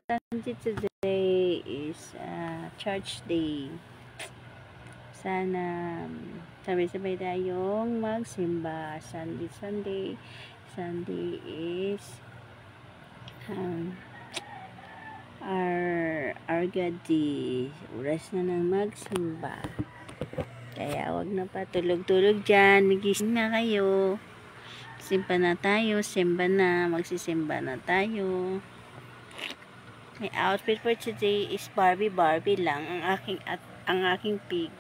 Sunday today is church day. Sana sabay-sabay tayong magsimba. Sunday is our God day. Oras na ng magsimba. Kaya wag na pa tulog-tulog dyan. Magising na kayo. Simba na tayo. Magsisimba na tayo. My outfit for today is Barbie lang ang aking pig.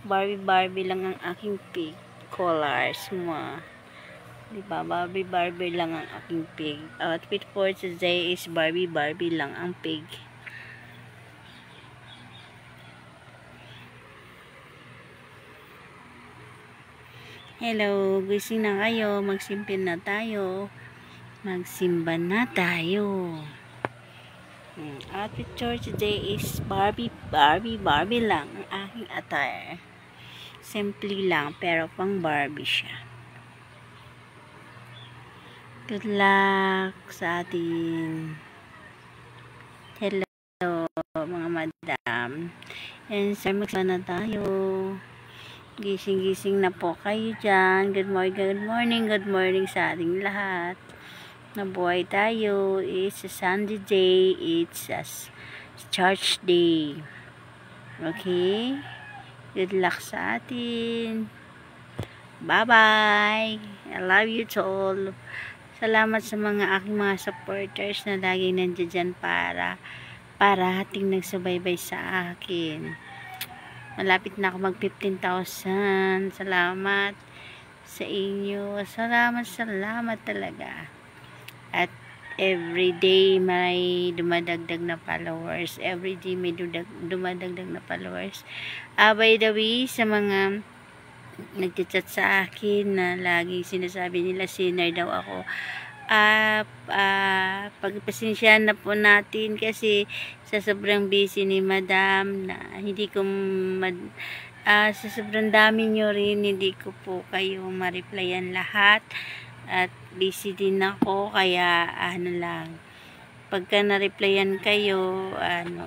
Barbie lang ang aking pig. Colors mo. Diba? Barbie lang ang aking pig. Outfit for today is Barbie lang ang pig. Hello, gising na kayo. Magsimba na tayo. Outfit for today is Barbie lang ang aking attire. Simple lang, pero pang Barbie siya. Good luck sa atin. Hello, mga madam. And sir, magsimba na tayo. Gising na po kayo dyan. Good morning sa ating lahat. Nabuhay tayo. It's a Sunday day. It's a church day. Okay? Good luck sa atin. Bye-bye. I love you to all. Salamat sa mga aking mga supporters na laging nandiyan dyan para ating nagsubaybay sa akin. Malapit na ako mag 15,000. Salamat sa inyo. Salamat talaga. At everyday may dumadagdag na followers. Everyday may dumadagdag na followers. By the way, sa mga nagchat sa akin na lagi sinasabi nila sinner daw ako, pagpasensyahan na po natin kasi sa sobrang busy ni madam na hindi ko sa sobrang dami nyo rin hindi ko po kayo ma-replyan lahat at busy din ako, kaya pagka na-replyan kayo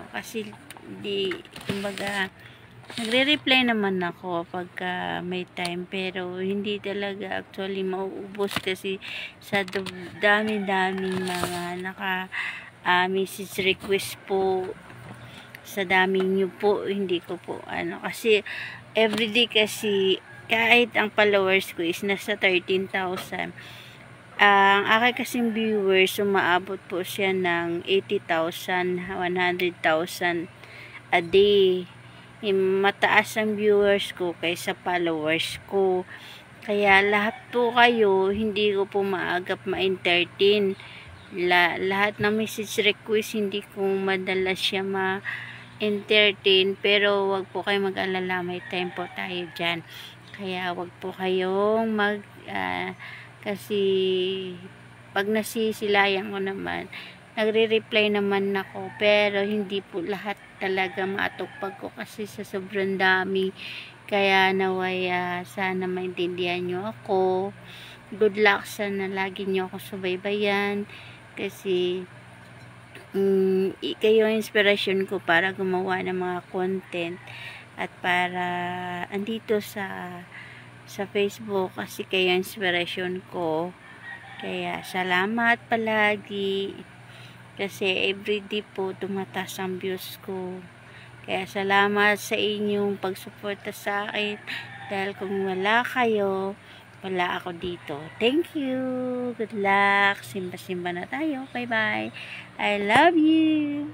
kasi kumbaga nagre-reply naman ako pagka may time, pero hindi talaga actually mauubos kasi sa dami-daming mga message request po, sa dami nyo po, hindi ko po kasi everyday kasi kahit ang followers ko is nasa 13,000, ang aking kasing viewers umaabot po siya ng 80,000, 100,000 a day. Mataas ang viewers ko kaysa followers ko, kaya lahat po kayo hindi ko po maagap ma-entertain. Lahat ng message request hindi ko madalas siya ma-entertain, pero wag po kayo mag-alala, may time po tayo dyan. Kaya wag po kayong kasi pag nasisilayan ko naman, nagre-reply naman ako, pero hindi po lahat talaga maatupag ko kasi sa sobrang dami. Kaya naway sana maintindihan nyo ako. Good luck, sana lagi nyo ako subaybayan kasi kayo ang inspirasyon ko para gumawa ng mga content at para andito sa Facebook kasi kayo ang inspirasyon ko. Kaya salamat palagi kasi everyday po tumataas ang views ko. Kaya salamat sa inyong pagsuporta sa akin, dahil kung wala kayo, wala ako dito. Thank you. Good luck. Simba na tayo. Bye-bye. I love you.